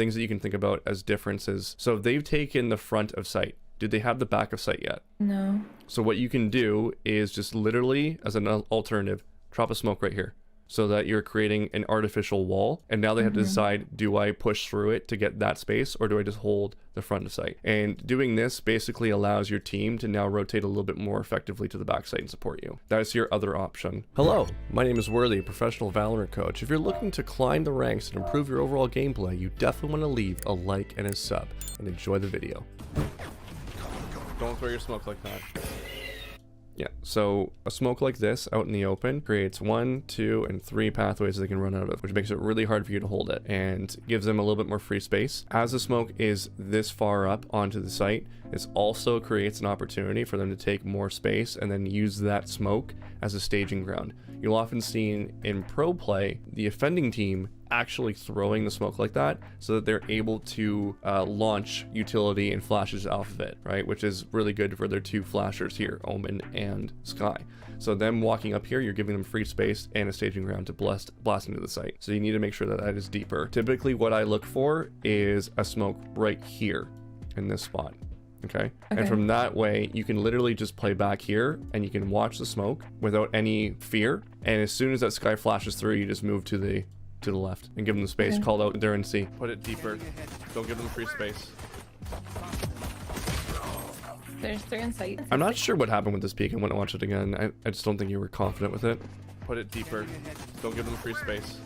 things that you can think about as differences. So they've taken the front of site. Do they have the back of site yet? No. So what you can do is just literally, as an alternative, drop a smoke right here, so that you're creating an artificial wall. And now they have to decide, do I push through it to get that space, or do I just hold the front of site? And doing this basically allows your team to now rotate a little bit more effectively to the back site and support you. That is your other option. Hello, my name is Worthy, a professional Valorant coach. If you're looking to climb the ranks and improve your overall gameplay, you definitely want to leave a like and a sub, and enjoy the video. Don't throw your smoke like that. Yeah, so a smoke like this out in the open creates 1, 2, and 3 pathways they can run out of, which makes it really hard for you to hold it and gives them a little bit more free space. As the smoke is this far up onto the site, this also creates an opportunity for them to take more space and then use that smoke as a staging ground. You'll often see in pro play, the offending team actually throwing the smoke like that so that they're able to launch utility and flashes off of it, right? Which is really good for their 2 flashers here, Omen and Sky. So them walking up here, you're giving them free space and a staging ground to blast into the site. So you need to make sure that that is deeper. Typically what I look for is a smoke right here in this spot. Okay. And from that way, you can literally just play back here and you can watch the smoke without any fear. And as soon as that Sky flashes through, you just move to the left and give them the space. Call out there and see. Put it deeper. Don't give them free space. There's 3 in sight. I'm not sure what happened with this peak. I want to watch it again. I just don't think you were confident with it. Put it deeper. Don't give them free space.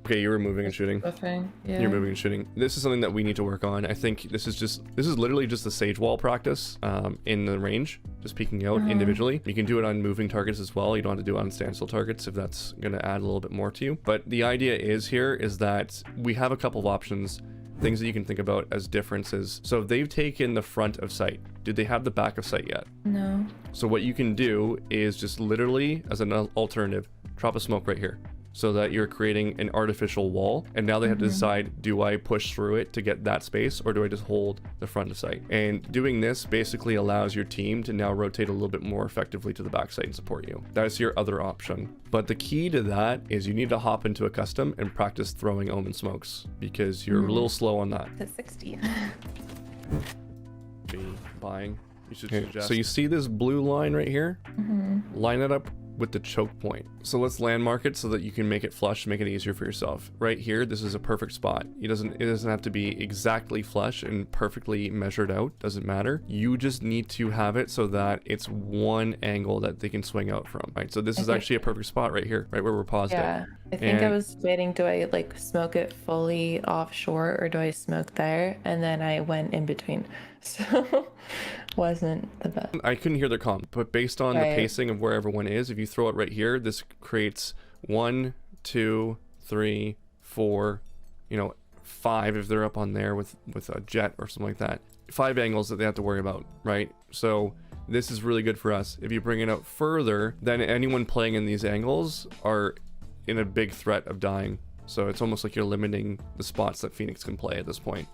Okay, you were moving and shooting. Yeah. You're moving and shooting. This is something that we need to work on. I think this is literally just the sage wall practice in the range, just peeking out individually. You can do it on moving targets as well. You don't have to do it on standstill targets if that's going to add a little bit more to you. But the idea is that we have a couple of options, things that you can think about as differences. So they've taken the front of site. Do they have the back of site yet? No. So what you can do is just literally, as an alternative, drop a smoke right here, so that you're creating an artificial wall. And now they have to decide, do I push through it to get that space, or do I just hold the front of site? And doing this basically allows your team to now rotate a little bit more effectively to the back site and support you. That's your other option. But the key to that is you need to hop into a custom and practice throwing omen smokes, because you're a little slow on that. At 60. Be buying. You should suggest. So you see this blue line right here? Line it up with the choke point. So let's landmark it so that you can make it flush, make it easier for yourself. Right here, this is a perfect spot. It doesn't have to be exactly flush and perfectly measured out, doesn't matter. You just need to have it so that it's one angle that they can swing out from, right? So this is actually a perfect spot right here, right where we're paused at. I think I was debating, do I like smoke it fully offshore or do I smoke there? And then I went in between. So wasn't the best. I couldn't hear their comp, but based on the pacing of where everyone is, if you throw it right here, this creates 1, 2, 3, 4, 5 if they're up on there with a jet or something like that. 5 angles that they have to worry about, right? So this is really good for us. If you bring it out further, then anyone playing in these angles are in a big threat of dying. So it's almost like you're limiting the spots that Phoenix can play at this point.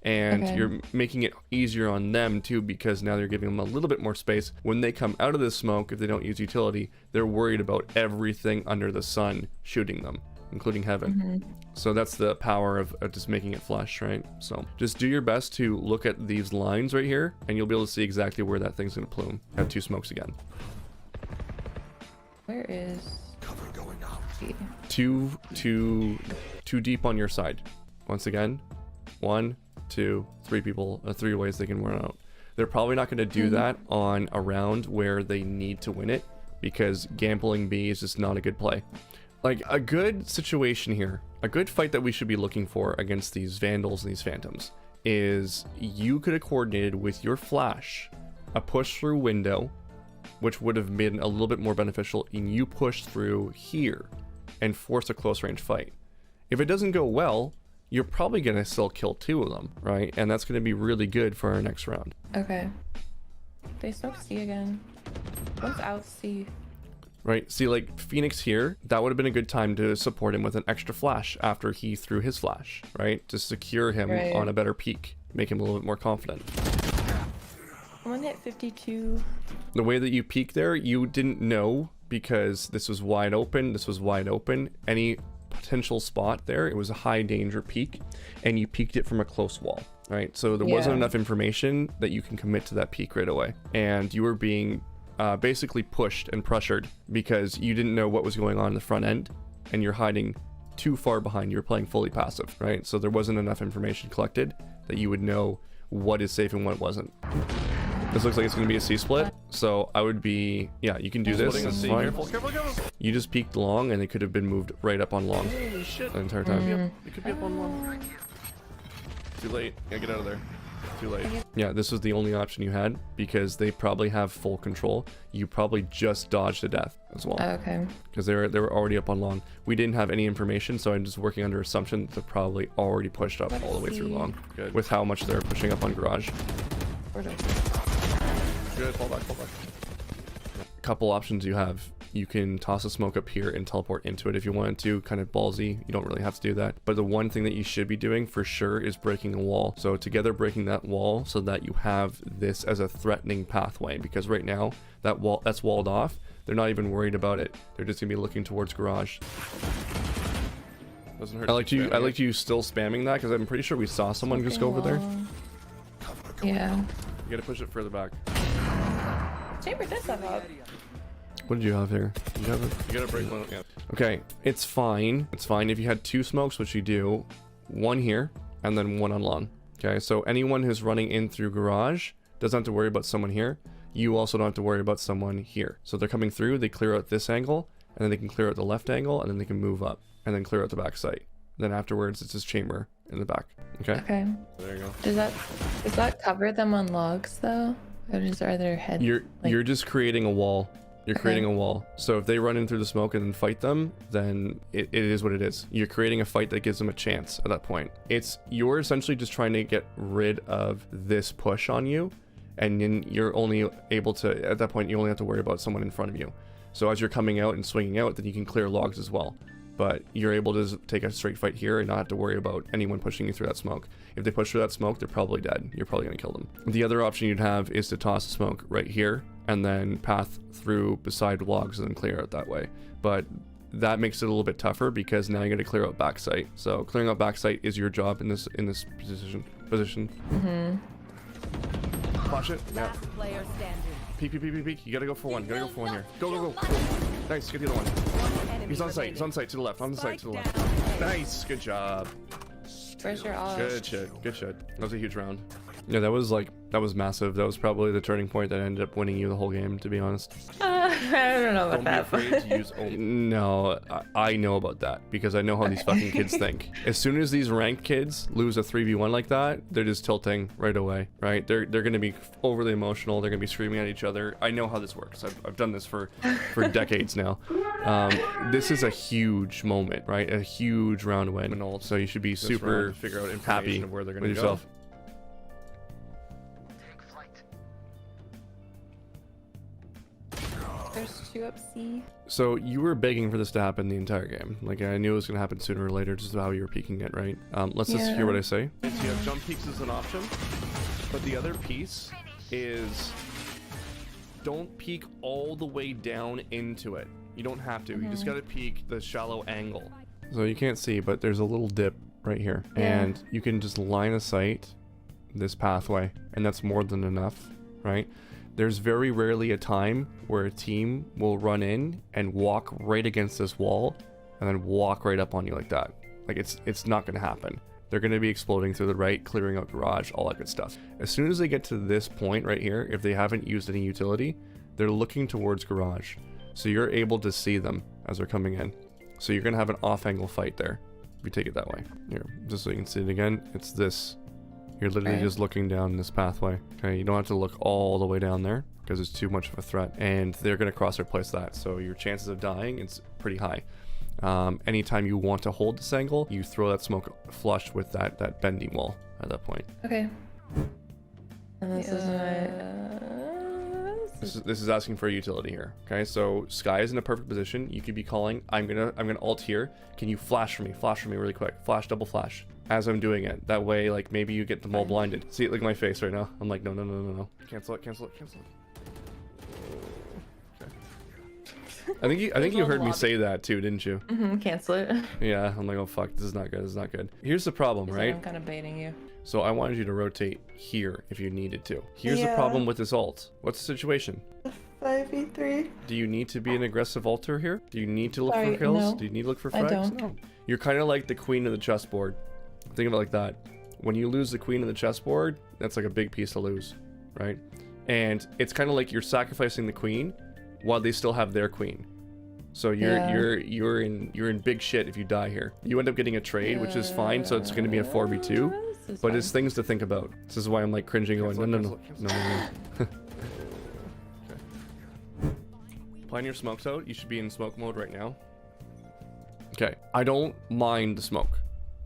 And you're making it easier on them too, because now they're giving them a little bit more space. When they come out of the smoke, if they don't use utility, they're worried about everything under the sun shooting them, including heaven. So that's the power of just making it flush, right? So just do your best to look at these lines right here, and you'll be able to see exactly where that thing's gonna plume. Have 2 smokes again. Where is cover going out? Too deep on your side. Once again, 1, 2, 3 people, 3 ways they can run out. They're probably not going to do that on a round where they need to win it, because gambling B is just not a good play. Like, a good situation here, a good fight that we should be looking for against these vandals and these phantoms is you could have coordinated with your flash a push through window, which would have been a little bit more beneficial, and you push through here and force a close range fight. If it doesn't go well, you're probably going to still kill 2 of them, right? And that's going to be really good for our next round. Okay. They smoked C again. One's out C. Right? See, like Phoenix here, that would have been a good time to support him with an extra flash after he threw his flash, right? To secure him on a better peak, make him a little bit more confident. One hit 52. The way that you peek there, you didn't know, because this was wide open, any potential spot there. It was a high danger peak, and you peeked it from a close wall, right? So there wasn't enough information that you can commit to that peak right away, and you were being basically pushed and pressured because you didn't know what was going on in the front end, and you're hiding too far behind. You're playing fully passive, right? So there wasn't enough information collected that you would know what is safe and what wasn't. This looks like it's going to be a C-split, so I would be, yeah, you can do this. It's fine. Careful, careful, careful. You just peeked long, and it could have been moved right up on long Holy shit. the entire time. It could be up on one. Too late. Yeah, get out of there. Too late. Yeah, this was the only option you had because they probably have full control. You probably just dodged to death as well. Okay. Because they were already up on long. We didn't have any information, so I'm just working under assumption that they're probably already pushed up all the way through long. Good. With how much they're pushing up on garage. Good, fall back, fall back. A couple options you have. You can toss a smoke up here and teleport into it if you wanted to, kind of ballsy. You don't really have to do that. But the one thing that you should be doing for sure is breaking a wall. So together breaking that wall so that you have this as a threatening pathway, because right now that wall that's walled off. They're not even worried about it. They're just gonna be looking towards garage. Doesn't hurt. I liked you still spamming that because I'm pretty sure we saw someone just go over there. Yeah. You gotta push it further back. Chamber does have up. What did you have here? You have it? You gotta break one. Yeah. Okay, it's fine. It's fine if you had two smokes, which you do. One here, and then one on long. Okay, so anyone who's running in through garage doesn't have to worry about someone here. You also don't have to worry about someone here. So they're coming through, they clear out this angle, and then they can clear out the left angle, and then they can move up, and then clear out the back site. Then afterwards, it's just chamber in the back. Okay? Okay. There you go. Does that cover them on logs though? Or are their heads? You're just creating a wall. You're Okay. creating a wall. So if they run in through the smoke and then fight them, then it is what it is. You're creating a fight that gives them a chance at that point. You're essentially just trying to get rid of this push on you, and then you're only able to, at that point, you only have to worry about someone in front of you. So as you're coming out and swinging out, then you can clear logs as well. But you're able to just take a straight fight here and not have to worry about anyone pushing you through that smoke. If they push through that smoke, they're probably dead. You're probably going to kill them. The other option you'd have is to toss the smoke right here and then path through beside logs and then clear out that way. But that makes it a little bit tougher because now you got to clear out backsite. So clearing out backsite is your job in this position. Mm-hmm. Watch it. Yeah. Last player standing. Peek, peek, peek, peek, peek. You gotta go for one. You gotta go for one here. Go, go, go. Nice. Get the other one. He's on site. He's on site to the left. On the site to the left. Nice. Good job. Where's your odds? Good shit. Good shit. That was a huge round. Yeah, that was massive. That was probably the turning point that ended up winning you the whole game, to be honest. I don't know Don't about be that. afraid to use omen. No, I know about that because I know how these fucking kids think. As soon as these ranked kids lose a 3v1 like that, they're just tilting right away, right? They're gonna be overly emotional. They're gonna be screaming at each other. I know how this works. I've done this for decades now. This is a huge moment, right? A huge round win. So you should be This super round, figure out happy information of where they're with gonna go. yourself. There's two up C. So you were begging for this to happen the entire game. Like I knew it was gonna happen sooner or later, just how you were peeking it, right? Let's just hear what I say. Yeah, jump peaks is an option, but the other piece is don't peek all the way down into it. You don't have to. You just gotta peek the shallow angle. So you can't see, but there's a little dip right here, Yeah. and you can just line of sight this pathway, and that's more than enough, right? There's very rarely a time where a team will run in and walk right against this wall and then walk right up on you like that. Like it's not gonna happen. They're gonna be exploding through the right, clearing out garage, all that good stuff. As soon as they get to this point right here, if they haven't used any utility, they're looking towards garage. So you're able to see them as they're coming in. So you're gonna have an off-angle fight there if you take it that way. Here, just so you can see it again, it's this. You're literally Right. just looking down this pathway. Okay, you don't have to look all the way down there because it's too much of a threat, and they're gonna cross-replace that. So your chances of dying, it's pretty high. Anytime you want to hold this angle, you throw that smoke flush with that bending wall at that point. Okay. And this is This is asking for a utility here. Okay, so Sky is in a perfect position. You could be calling, I'm gonna ult here. Can you flash for me? Flash for me really quick. Flash, double flash. As I'm doing it. That way, like, maybe you get them all blinded. See, look at my face right now. I'm like, no. Cancel it, cancel it, cancel it. I think you heard me say that too, didn't you? Cancel it. Yeah, I'm like, oh fuck, this is not good. This is not good. Here's the problem, right? I'm kind of baiting you. So I wanted you to rotate here if you needed to. Here's the Yeah. problem with this ult. What's the situation? 5v3. Do you need to be an aggressive alter here? Do you need to look Sorry, for kills? no. Do you need to look for I frags? don't. No. You're kind of like the queen of the chessboard. Think of it like that. When you lose the queen of the chessboard, that's like a big piece to lose, right? And it's kind of like you're sacrificing the queen while they still have their queen. So you're in big shit if you die here. You end up getting a trade, which is fine. So it's going to be a 4v2, but it's things to think about. This is why I'm like cringing, going, no. Okay. Plan your smokes out. You should be in smoke mode right now. Okay. I don't mind the smoke.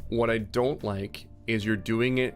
What I don't like is you're doing it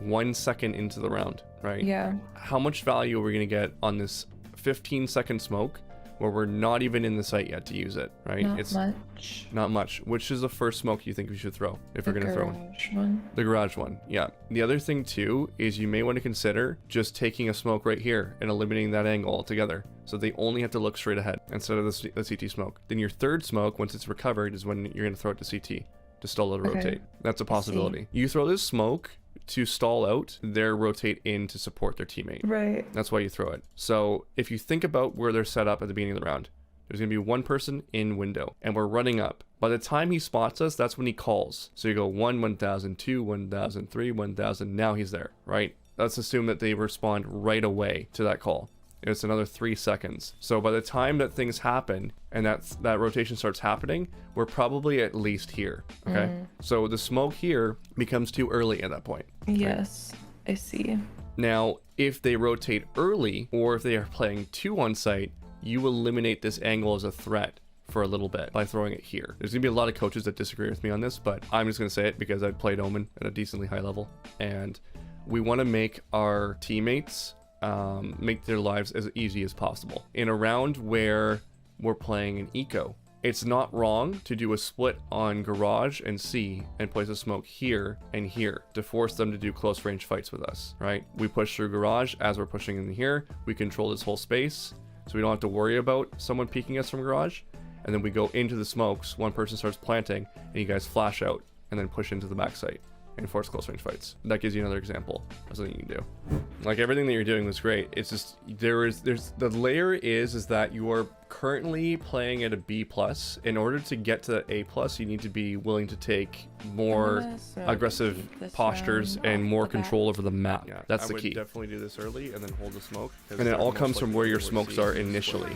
1 second into the round, right? Yeah. How much value are we going to get on this 15-second smoke where we're not even in the site yet to use it, right? Not much. Not much. Which is the first smoke you think we should throw if we're going to throw one? Garage one. The garage one, yeah. The other thing too is you may want to consider just taking a smoke right here and eliminating that angle altogether. So they only have to look straight ahead instead of the CT smoke. Then your third smoke, once it's recovered, is when you're going to throw it to CT to stall it or rotate. That's a possibility. You throw this smoke to stall out, their rotate in to support their teammate. Right. That's why you throw it. So if you think about where they're set up at the beginning of the round, there's going to be one person in window and we're running up. By the time he spots us, that's when he calls. So you go 1, 1,000, 2, 1,000, 3, 1,000. Now he's there, right? Let's assume that they respond right away to that call. It's another 3 seconds. So by the time that things happen and that rotation starts happening, we're probably at least here. Okay. So the smoke here becomes too early at that point. Yes, I see. Now, if they rotate early or if they are playing 2 on site, you eliminate this angle as a threat for a little bit by throwing it here. There's gonna be a lot of coaches that disagree with me on this, but I'm just gonna say it because I played Omen at a decently high level, and we want to make our teammates make their lives as easy as possible. In a round where we're playing an eco, it's not wrong to do a split on garage and C and place a smoke here and here to force them to do close range fights with us, right? We push through garage as we're pushing in here. We control this whole space, so we don't have to worry about someone peeking us from garage. And then we go into the smokes, one person starts planting, and you guys flash out and then push into the backside and force close range fights. That gives you another example of something you can do. Like, everything that you're doing was great. It's just there's the layer is that you are currently playing at a B+. In order to get to A+, you need to be willing to take more aggressive postures and more control over the map. Yeah, that's the key. Definitely do this early and then hold the smoke. And it all comes from where your smokes are initially.